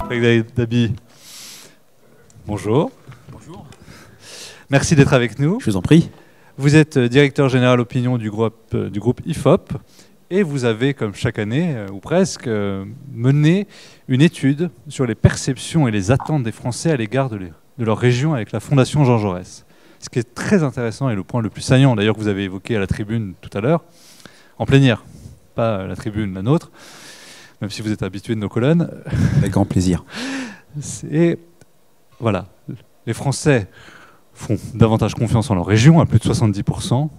Frédéric Dabi, bonjour. Bonjour. Merci d'être avec nous. Je vous en prie. Vous êtes directeur général opinion du groupe IFOP et vous avez, comme chaque année, ou presque, mené une étude sur les perceptions et les attentes des Français à l'égard de leur région avec la Fondation Jean Jaurès. Ce qui est très intéressant et le point le plus saillant, d'ailleurs, que vous avez évoqué à la tribune tout à l'heure, en plénière, pas la tribune, la nôtre, même si vous êtes habitué de nos colonnes. Avec grand plaisir. Voilà, les Français font davantage confiance en leur région, à plus de 70%,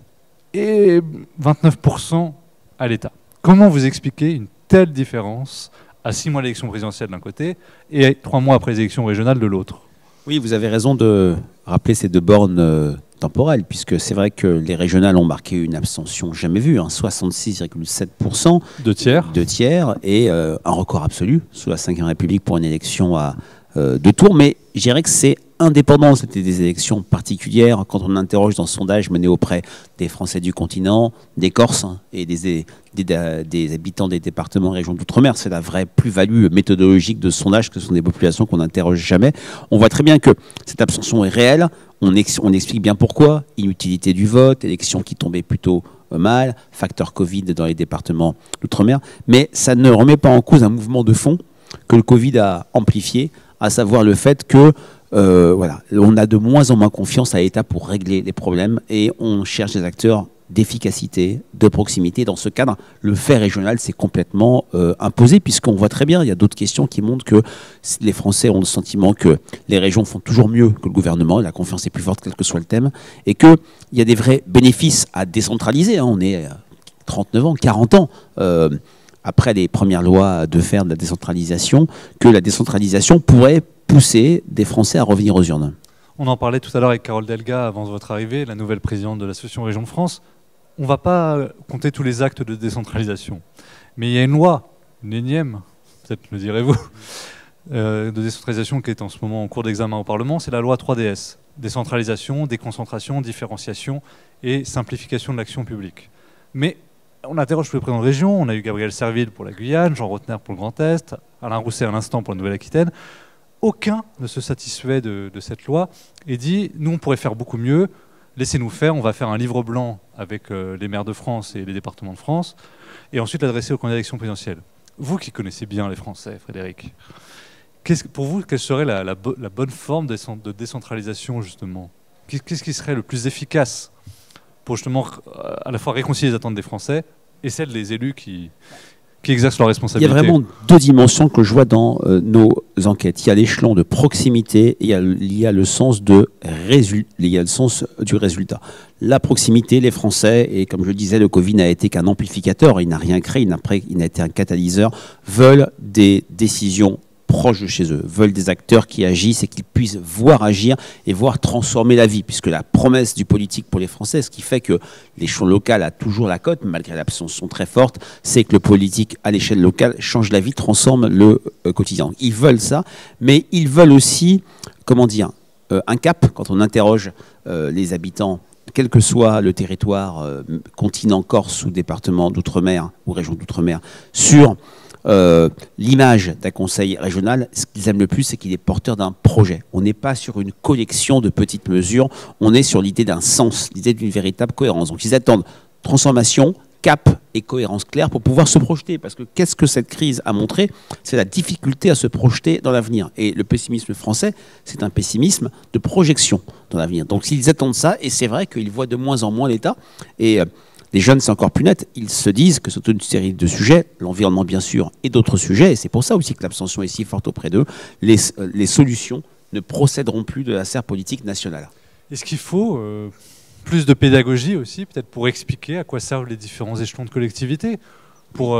et 29% à l'État. Comment vous expliquez une telle différence à 6 mois de l'élection présidentielle d'un côté et 3 mois après les élections régionales de l'autre? Oui, vous avez raison de rappeler ces deux bornes temporelles, puisque c'est vrai que les régionales ont marqué une abstention jamais vue, 66,7%. Deux tiers. Deux tiers, et un record absolu sous la Ve République pour une élection à 2 tours. Mais je dirais que c'est indépendant, c'était des élections particulières. Quand on interroge dans ce sondage mené auprès des Français du continent, des Corses et des habitants des départements et régions d'outre-mer, c'est la vraie plus-value méthodologique de ce sondage, que ce sont des populations qu'on n'interroge jamais. On voit très bien que cette abstention est réelle. On explique bien pourquoi. Inutilité du vote, élection qui tombait plutôt mal, facteur Covid dans les départements d'outre-mer. Mais ça ne remet pas en cause un mouvement de fond que le Covid a amplifié, à savoir le fait que on a de moins en moins confiance à l'État pour régler les problèmes et on cherche des acteurs d'efficacité, de proximité. Dans ce cadre, le fait régional s'est complètement imposé, puisqu'on voit très bien, il y a d'autres questions qui montrent que les Français ont le sentiment que les régions font toujours mieux que le gouvernement, la confiance est plus forte quel que soit le thème, et qu'il y a des vrais bénéfices à décentraliser. On est 39 ans, 40 ans après les premières lois de faire de la décentralisation, que la décentralisation pourrait pousser des Français à revenir aux urnes. On en parlait tout à l'heure avec Carole Delga avant votre arrivée, la nouvelle présidente de l'Association Région de France. On ne va pas compter tous les actes de décentralisation. Mais il y a une loi, une énième, peut-être me direz-vous, de décentralisation qui est en ce moment en cours d'examen au Parlement, c'est la loi 3DS. Décentralisation, déconcentration, différenciation et simplification de l'action publique. Mais on interroge tous les présidents de région, on a eu Gabriel Serville pour la Guyane, Jean Rottner pour le Grand Est, Alain Rousset à l'instant pour la Nouvelle-Aquitaine. Aucun ne se satisfait de cette loi et dit « nous, on pourrait faire beaucoup mieux, laissez-nous faire, on va faire un livre blanc avec les maires de France et les départements de France, et ensuite l'adresser aux candidats à l'élection présidentielle ». Vous qui connaissez bien les Français, Frédéric, pour vous, quelle serait la bonne forme de décentralisation, justement? Qu'est-ce qui serait le plus efficace pour justement à la fois réconcilier les attentes des Français et celles des élus qui exercent leurs responsabilités? Il y a vraiment deux dimensions que je vois dans nos enquêtes. Il y a l'échelon de proximité et il y a le sens du résultat. La proximité, les Français, et comme je le disais, le Covid n'a été qu'un amplificateur, il n'a rien créé, il n'a été un catalyseur, veulent des décisions proches de chez eux, veulent des acteurs qui agissent et qui puissent voir agir et voir transformer la vie, puisque la promesse du politique pour les Français, ce qui fait que l'échelon local a toujours la cote, malgré l'abstention très forte, c'est que le politique à l'échelle locale change la vie, transforme le quotidien. Ils veulent ça, mais ils veulent aussi, un cap. Quand on interroge les habitants, quel que soit le territoire, continent, Corse ou département d'outre-mer ou région d'outre-mer, sur l'image d'un conseil régional, ce qu'ils aiment le plus, c'est qu'il est porteur d'un projet. On n'est pas sur une collection de petites mesures, on est sur l'idée d'un sens, l'idée d'une véritable cohérence. Donc ils attendent transformation, cap et cohérence claire pour pouvoir se projeter. Parce que qu'est-ce que cette crise a montré? C'est la difficulté à se projeter dans l'avenir. Et le pessimisme français, c'est un pessimisme de projection dans l'avenir. Donc ils attendent ça, et c'est vrai qu'ils voient de moins en moins l'État. Et les jeunes, c'est encore plus net. Ils se disent que c'est une série de sujets, l'environnement bien sûr, et d'autres sujets, et c'est pour ça aussi que l'abstention est si forte auprès d'eux, les solutions ne procéderont plus de la sphère politique nationale. Est-ce qu'il faut plus de pédagogie aussi, peut-être pour expliquer à quoi servent les différents échelons de collectivité, pour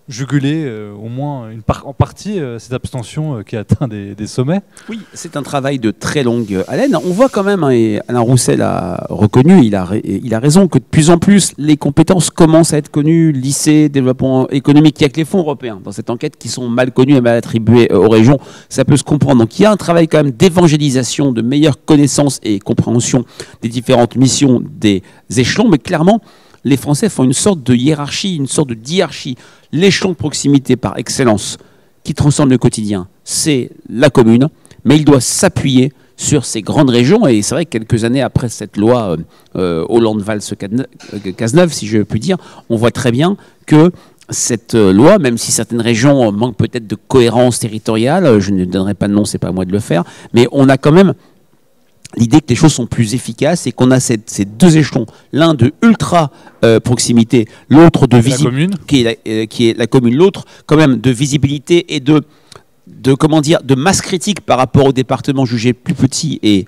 juguler au moins en partie cette abstention qui atteint des sommets? Oui, c'est un travail de très longue haleine. On voit quand même, et Alain Rousset l'a reconnu, il a raison, que de plus en plus les compétences commencent à être connues, lycée, développement économique. Il n'y a que les fonds européens dans cette enquête qui sont mal connus et mal attribués aux régions. Ça peut se comprendre. Donc il y a un travail quand même d'évangélisation, de meilleure connaissance et compréhension des différentes missions des échelons, mais clairement, les Français font une sorte de hiérarchie, une sorte de diarchie. L'échelon de proximité par excellence, qui transforme le quotidien, c'est la commune, mais il doit s'appuyer sur ces grandes régions. Et c'est vrai que quelques années après cette loi Hollande-Valls-Cazeneuve, si je puis dire, on voit très bien que cette loi, même si certaines régions manquent peut-être de cohérence territoriale, je ne donnerai pas de nom, c'est pas à moi de le faire, mais on a quand même l'idée que les choses sont plus efficaces et qu'on a ces deux échelons, l'un de ultra proximité, l'autre de visibilité, qui est la commune, l'autre quand même de visibilité et de masse critique par rapport aux départements jugés plus petits et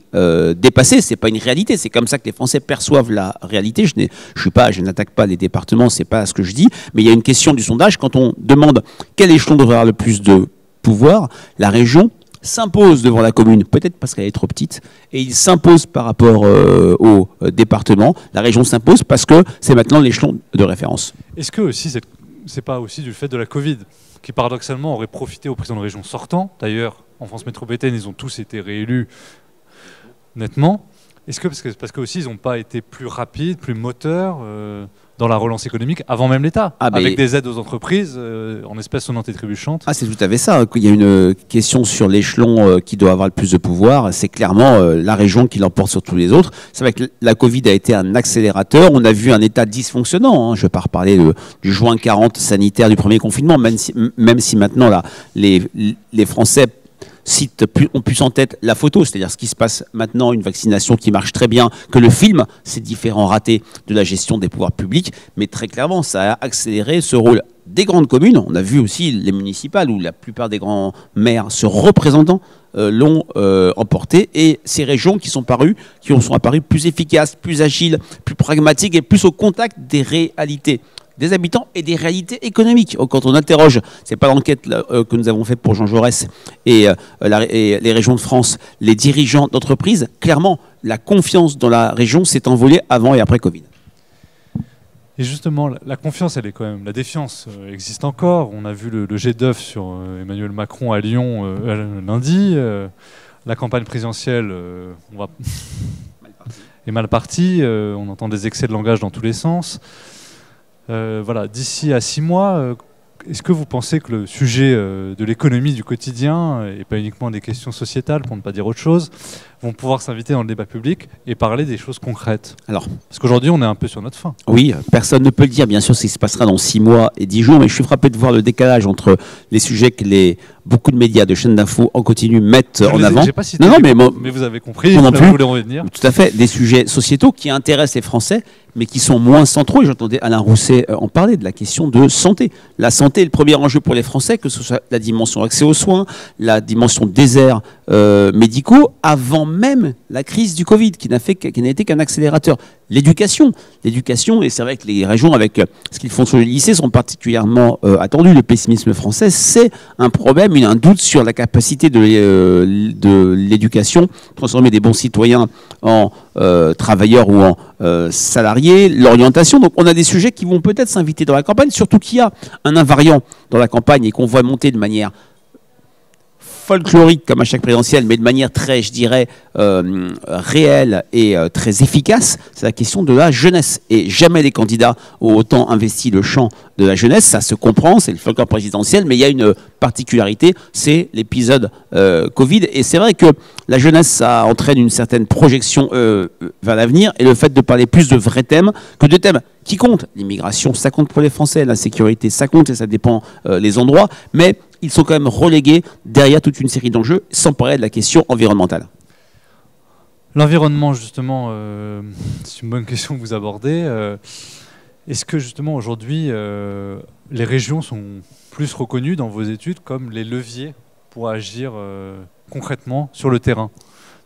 dépassés. C'est pas une réalité, c'est comme ça que les Français perçoivent la réalité. Je n'attaque pas les départements, c'est pas ce que je dis, mais il y a une question du sondage. Quand on demande quel échelon devrait avoir le plus de pouvoir, la région s'impose devant la commune, peut-être parce qu'elle est trop petite, et il s'impose par rapport au département. La région s'impose parce que c'est maintenant l'échelon de référence. Est-ce que aussi c'est pas aussi du fait de la Covid qui paradoxalement aurait profité aux présidents de région sortants? D'ailleurs, en France métropolitaine, ils ont tous été réélus nettement. Est-ce que parce que aussi ils n'ont pas été plus rapides, plus moteurs dans la relance économique avant même l'État, avec des aides aux entreprises en espèces sonnantes et trébuchantes? Ah, c'est tout à fait ça. Il y a une question sur l'échelon qui doit avoir le plus de pouvoir. C'est clairement la région qui l'emporte sur tous les autres. C'est vrai que la Covid a été un accélérateur. On a vu un État dysfonctionnant. Je ne vais pas reparler du juin 40 sanitaire du premier confinement, même si maintenant là, les Français ont plus en tête la photo, c'est-à-dire ce qui se passe maintenant, une vaccination qui marche très bien, que le film, ces différents ratés de la gestion des pouvoirs publics, mais très clairement, ça a accéléré ce rôle des grandes communes. On a vu aussi les municipales, où la plupart des grands maires se représentant l'ont emporté, et ces régions qui sont apparues plus efficaces, plus agiles, plus pragmatiques et plus au contact des réalités des habitants et des réalités économiques. Quand on interroge, c'est pas l'enquête que nous avons faite pour Jean Jaurès et les régions de France, les dirigeants d'entreprises, clairement, la confiance dans la région s'est envolée avant et après Covid. Et justement, la confiance, elle est quand même. La défiance existe encore. On a vu le jet d'œuf sur Emmanuel Macron à Lyon lundi. La campagne présidentielle est mal partie. On entend des excès de langage dans tous les sens. Voilà, d'ici à 6 mois, est-ce que vous pensez que le sujet de l'économie du quotidien, et pas uniquement des questions sociétales, pour ne pas dire autre chose, vont pouvoir s'inviter dans le débat public et parler des choses concrètes? Parce qu'aujourd'hui, on est un peu sur notre faim. Oui, personne ne peut le dire, bien sûr, ce qui se passera dans 6 mois et 10 jours, mais je suis frappé de voir le décalage entre les sujets que beaucoup de médias, de chaînes d'infos en continu mettent en avant. J'ai pas cité, mais vous avez compris, vous voulez revenir. Tout à fait, des sujets sociétaux qui intéressent les Français, mais qui sont moins centraux. Et j'entendais Alain Rousset en parler, de la question de santé. La santé est le premier enjeu pour les Français, que ce soit la dimension accès aux soins, la dimension déserts médicaux, avant même la crise du Covid, qui n'a été qu'un accélérateur. L'éducation, et c'est vrai que les régions, avec ce qu'ils font sur les lycées, sont particulièrement attendus. Le pessimisme français, c'est un problème, un doute sur la capacité de l'éducation, transformer des bons citoyens en travailleurs ou en salariés, l'orientation. Donc on a des sujets qui vont peut-être s'inviter dans la campagne, surtout qu'il y a un invariant dans la campagne et qu'on voit monter de manière folklorique comme à chaque présidentielle, mais de manière très, je dirais, réelle et très efficace, c'est la question de la jeunesse. Et jamais les candidats ont autant investi le champ de la jeunesse. Ça se comprend, c'est le folklore présidentiel, mais il y a une particularité, c'est l'épisode Covid. Et c'est vrai que la jeunesse, ça entraîne une certaine projection vers l'avenir, et le fait de parler plus de vrais thèmes que de thèmes qui comptent. L'immigration, ça compte pour les Français, la sécurité, ça compte, et ça dépend les endroits, mais ils sont quand même relégués derrière toute une série d'enjeux, sans parler de la question environnementale. L'environnement, justement, c'est une bonne question que vous abordez. Est-ce que, justement, aujourd'hui, les régions sont plus reconnues dans vos études comme les leviers pour agir concrètement sur le terrain?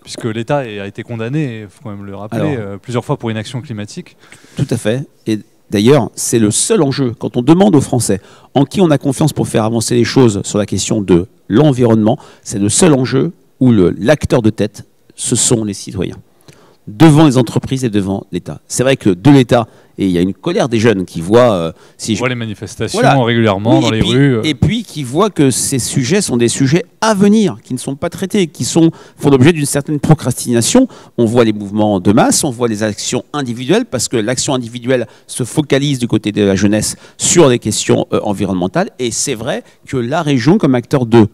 Puisque l'État a été condamné, il faut quand même le rappeler, plusieurs fois pour inaction climatique. Tout à fait. Et d'ailleurs, c'est le seul enjeu, quand on demande aux Français en qui on a confiance pour faire avancer les choses sur la question de l'environnement, c'est le seul enjeu où l'acteur de tête, ce sont les citoyens. devant les entreprises et devant l'État. C'est vrai que de l'État, et il y a une colère des jeunes qui voient... on voit les manifestations régulièrement dans les rues. Et puis qui voient que ces sujets sont des sujets à venir, qui ne sont pas traités, qui font l'objet d'une certaine procrastination. On voit les mouvements de masse, on voit les actions individuelles, parce que l'action individuelle se focalise du côté de la jeunesse sur les questions environnementales. Et c'est vrai que la région, comme acteur de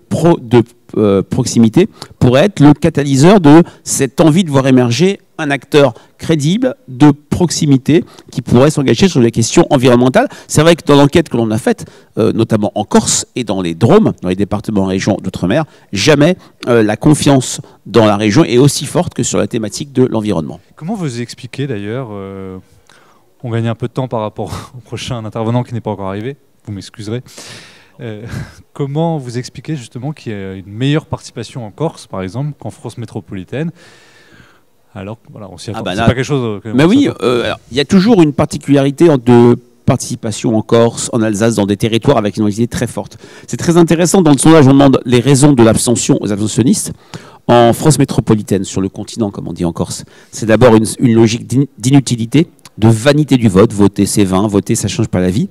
proximité, pourrait être le catalyseur de cette envie de voir émerger un acteur crédible de proximité qui pourrait s'engager sur les questions environnementales. C'est vrai que dans l'enquête que l'on a faite, notamment en Corse et dans les Drômes, dans les départements et régions d'outre-mer, jamais la confiance dans la région est aussi forte que sur la thématique de l'environnement. Comment vous expliquez d'ailleurs, on gagne un peu de temps par rapport au prochain intervenant qui n'est pas encore arrivé, vous m'excuserez, comment vous expliquez justement qu'il y a une meilleure participation en Corse, par exemple, qu'en France métropolitaine? Alors, voilà, on s'y attend. C'est pas quelque chose. Mais oui, il y a toujours une particularité de participation en Corse, en Alsace, dans des territoires avec une identité très forte. C'est très intéressant. Dans le sondage, on demande les raisons de l'abstention aux abstentionnistes. En France métropolitaine, sur le continent, comme on dit en Corse, c'est d'abord une logique d'inutilité, de vanité du vote. Voter, c'est vain. Voter, ça change pas la vie.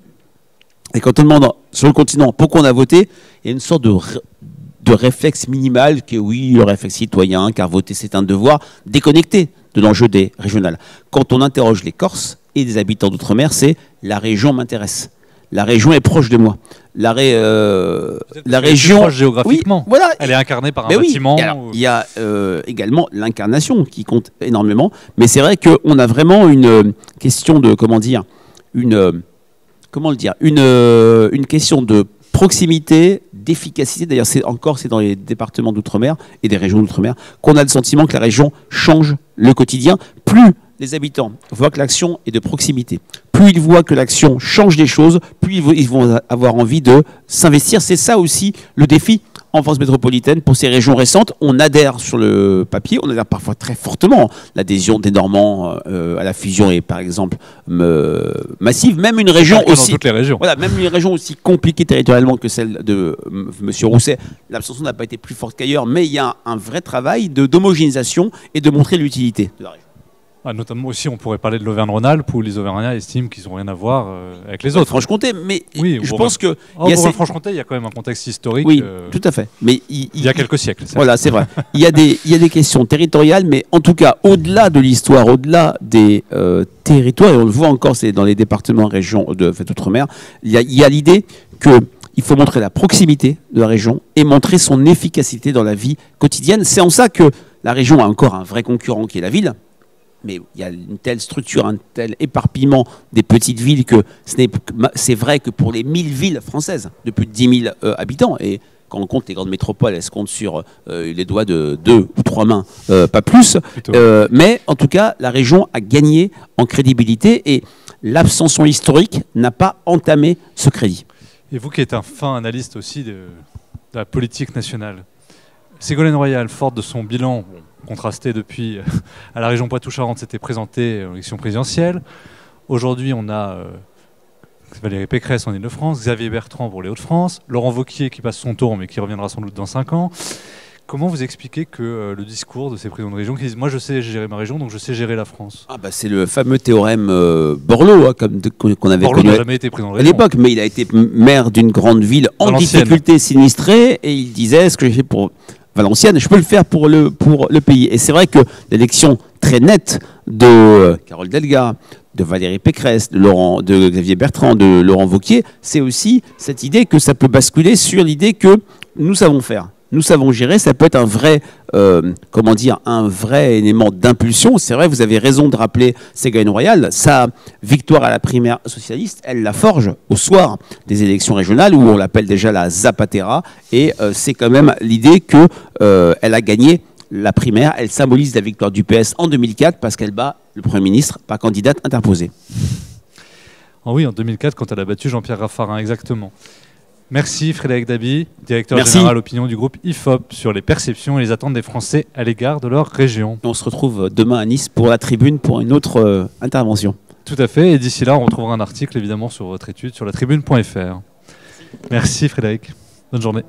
Et quand on demande sur le continent pourquoi on a voté, il y a une sorte de réflexe minimal que oui, le réflexe citoyen, car voter c'est un devoir, déconnecté de l'enjeu des régionales. Quand on interroge les Corses et des habitants d'outre-mer, c'est la région m'intéresse. La région est proche de moi. La région, proche géographiquement. Oui, voilà. Elle est incarnée par un bâtiment. Il y a également l'incarnation qui compte énormément. Mais c'est vrai qu'on a vraiment une question de une question de proximité, d'efficacité. D'ailleurs, c'est dans les départements d'outre-mer et des régions d'outre-mer qu'on a le sentiment que la région change le quotidien. Plus les habitants voient que l'action est de proximité, plus ils voient que l'action change des choses, plus ils vont avoir envie de s'investir. C'est ça aussi le défi en France métropolitaine pour ces régions récentes. On adhère sur le papier, on adhère parfois très fortement. L'adhésion des Normands à la fusion est par exemple massive. Même une région aussi, dans toutes les régions. Voilà, même une région aussi compliquée territorialement que celle de M. Rousset, l'abstention n'a pas été plus forte qu'ailleurs, mais il y a un vrai travail d'homogénéisation et de montrer l'utilité de la région. Notamment aussi, on pourrait parler de l'Auvergne-Rhône-Alpes où les Auvergnats estiment qu'ils n'ont rien à voir avec les autres. Franche-Comté, mais oui, je pense que... Franche-Comté, il y a quand même un contexte historique. Oui, tout à fait. Mais il y a quelques siècles. Voilà, c'est vrai. Il y a des questions territoriales, mais en tout cas, au-delà de l'histoire, au-delà des territoires, et on le voit encore, c'est dans les départements et régions d'outre-mer, il y a l'idée qu'il faut montrer la proximité de la région et montrer son efficacité dans la vie quotidienne. C'est en ça que la région a encore un vrai concurrent qui est la ville. Mais il y a une telle structure, un tel éparpillement des petites villes que c'est vrai que pour les 1000 villes françaises de plus de 10 000 habitants, et quand on compte les grandes métropoles, elles se comptent sur les doigts de 2 ou 3 mains, pas plus. Mais en tout cas, la région a gagné en crédibilité et l'abstention historique n'a pas entamé ce crédit. Et vous qui êtes un fin analyste aussi de la politique nationale, Ségolène Royal, forte de son bilan contrasté depuis à la région Poitou-Charentes, s'était présentée en élection présidentielle. Aujourd'hui, on a Valérie Pécresse en Île-de-France, Xavier Bertrand pour les Hauts-de-France, Laurent Wauquiez qui passe son tour mais qui reviendra sans doute dans 5 ans. Comment vous expliquez que le discours de ces présidents de région qui disent « moi je sais gérer ma région, donc je sais gérer la France ». C'est le fameux théorème Borloo qu'on avait connu n'a jamais été président de région à l'époque, mais il a été maire d'une grande ville en difficulté sinistrée et il disait « ce que j'ai fait pour Valenciennes, je peux le faire pour le pays ». Et c'est vrai que l'élection très nette de Carole Delga, de Valérie Pécresse, de Xavier Bertrand, de Laurent Wauquiez, c'est aussi cette idée que ça peut basculer sur l'idée que nous savons faire. Nous savons gérer, ça peut être un vrai élément d'impulsion. C'est vrai, vous avez raison de rappeler Ségolène Royal. Sa victoire à la primaire socialiste, elle la forge au soir des élections régionales où on l'appelle déjà la Zapatera. Et c'est quand même l'idée qu'elle a gagné la primaire. Elle symbolise la victoire du PS en 2004 parce qu'elle bat le Premier ministre par candidate interposée. Oui, en 2004, quand elle a battu Jean-Pierre Raffarin, exactement. Merci Frédéric Dabi, directeur général opinion du groupe IFOP, sur les perceptions et les attentes des Français à l'égard de leur région. On se retrouve demain à Nice pour la tribune pour une autre intervention. Tout à fait, et d'ici là, on retrouvera un article évidemment sur votre étude sur latribune.fr. Merci Frédéric, bonne journée.